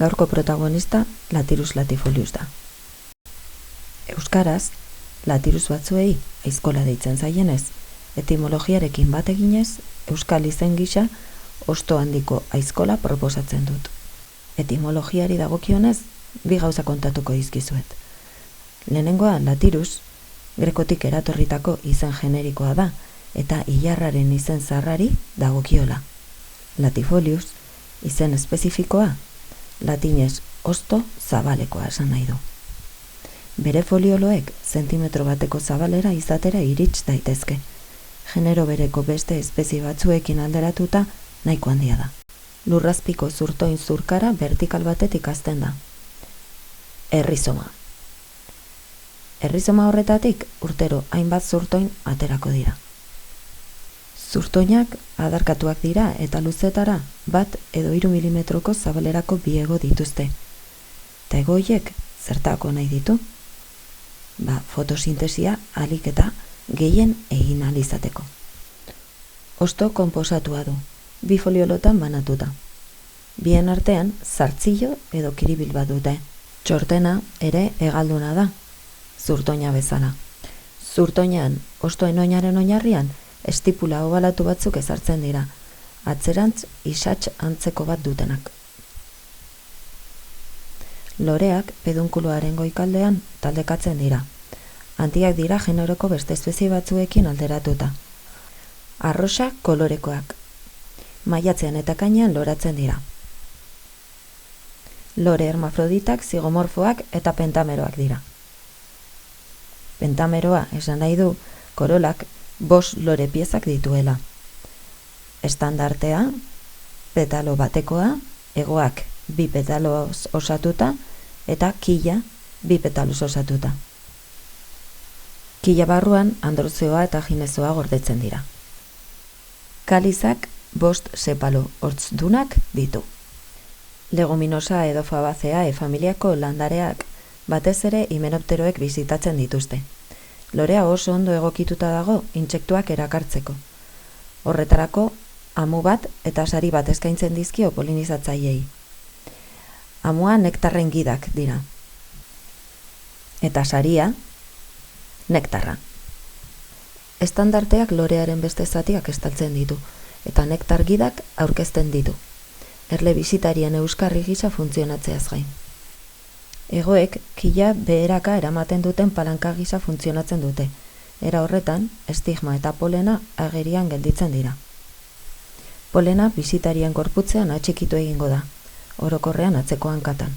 Gaurko protagonista Lathyrus latifolius da. Euskaraz, Lathyrus batzuei aizkola deitzen zaienez, etimologiarekin bat eginez, euskal izen gisa hosto handiko aizkola proposatzen dut. Etimologiari dagokionez, bi gauza kontatuko dizkizuet. Lehenengoa, Lathyrus, grekotik eratorritako izen generikoa da, eta ilarraren izen zaharrari dagokiola. Latifolius, izen espezifikoa, latinez hosto zabalekoa esan nahi du. Bere folioloek zentimetro bateko zabalera izatera irits daitezke. Genero bereko beste espezie batzuekin alderatuta nahiko handia da. Lurrazpiko zurtoin zurkara vertikal batetik hasten da. Errizoma. Errizoma horretatik urtero hainbat zurtoin aterako dira. Zurtoinak adarkatuak dira eta luzetara 1 edo 3 milimetroko zabalerako bi hego dituzte. Eta egoiek zertako nahi ditu? Fotosintesia ahalik eta gehien egin ahal izateko. Hosto konposatua du, 2 foliolotan banatuta. Bien artean zartzilo edo kiribil bat dute. Txortena ere hegalduna da, zurtoina bezala. Zurtoinean hostoen oinaren oinarrian estipula obalatu batzuk ezartzen dira, atzerantz isats antzeko bat dutenak. Loreak pedunkuluaren goikaldean taldekatzen dira. Handiak dira generoko beste espezie batzuekin alderatuta. Arrosa kolorekoak. Maiatzean eta ekainean loratzen dira. Lore hermafroditak, zigomorfoak eta pentameroak dira. Pentameroa esan nahi du korolak 5 lore piezak dituela. Estandartea, petalo batekoa, hegoak 2 petaloz osatuta eta kila 2 petaloz osatuta. Kila barruan androzeoa eta ginezoa gordetzen dira. Kalizak 5 sepalo hortzdunak ditu. Leguminosa edo Fabaceae familiako landareak batez ere himenopteroek bizitatzen dituzte. Lorea oso ondo egokituta dago intsektuak erakartzeko. Horretarako, amu bat eta sari bat eskaintzen dizkio polinizatzaileei. Amua nektarren gidak dira. Eta saria, nektarra. Estandarteak lorearen beste zatiak estaltzen ditu, eta nektar gidak aurkezten ditu. Erle bisitarien euskarri gisa funtzionatzeaz gain. Egoek kila beheraka eramaten duten palanka gisa funtzionatzen dute. Era horretan, estigma eta polena agerian gelditzen dira. Polena bisitarien gorputzean atxikitu egingo da, orokorrean atzeko hankatan.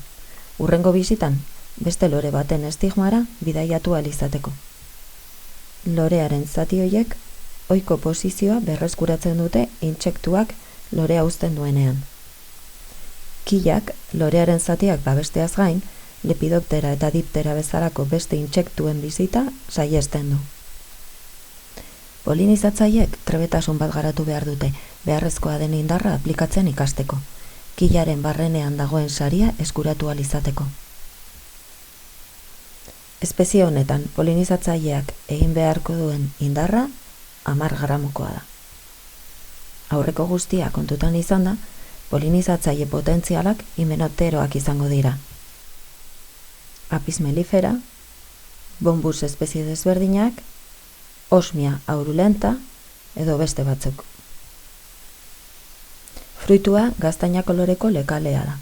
Hurrengo bisitan, beste lore baten estigmara bidaiatu ahal izateko. Lorearen zati horiek, ohiko posizioa berreskuratzen dute intsektuak lorea uzten duenean. Kilak, lorearen zatiak babesteaz gain, Lepidoptera eta diptera bezalako beste intsektuen bizita saihesten du. Polinizatzaileek trebetasun bat garatu behar dute, beharrezkoa den indarra aplikatzen ikasteko. Kilaren barrenean dagoen saria eskuratu ahal izateko. Espezie honetan polinizatzaileak egin beharko duen indarra 10 gramokoa da. Aurreko guztia kontutan izan da, polinizatzaile potentzialak himenopteroak izango dira. Apis mellifera, bombus espezie desberdinak, osmia aurulenta edo beste batzuk. Fruitua gaztaina koloreko lekalea da.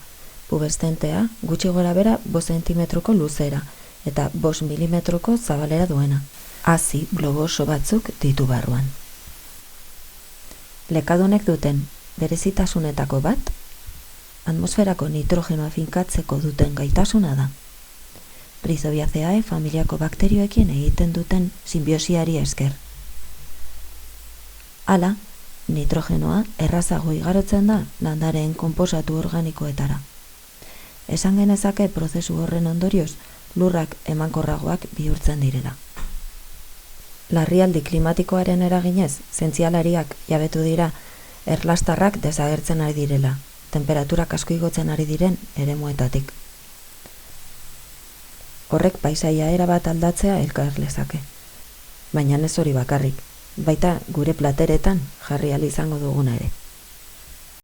Pubeszentea gutxi gorabehera 5 zentimetroko luzera eta 5 milimetroko zabalera duena. Hazi globoso batzuk ditu barruan. Lekadunek duten berezitasunetako bat, atmosferako nitrogenoa finkatzeko duten gaitasuna da. Rhizobiaceae familiako bakterioekin egiten duten sinbiosiari esker. Hala, nitrogenoa errazago igarotzen da landareen konposatu organikoetara. Esan genezake prozesu horren ondorioz, lurrak emankorragoak bihurtzen direla. Larrialdi klimatikoaren eraginez, zientzialariak jabetu dira erlastarrak desagertzen ari direla, temperaturak asko igotzen ari diren eremuetatik. Horrek paisaia erabat aldatzea elkar lezake. Baina ez hori bakarrik, baita gure plateretan jarri ahal izango duguna ere.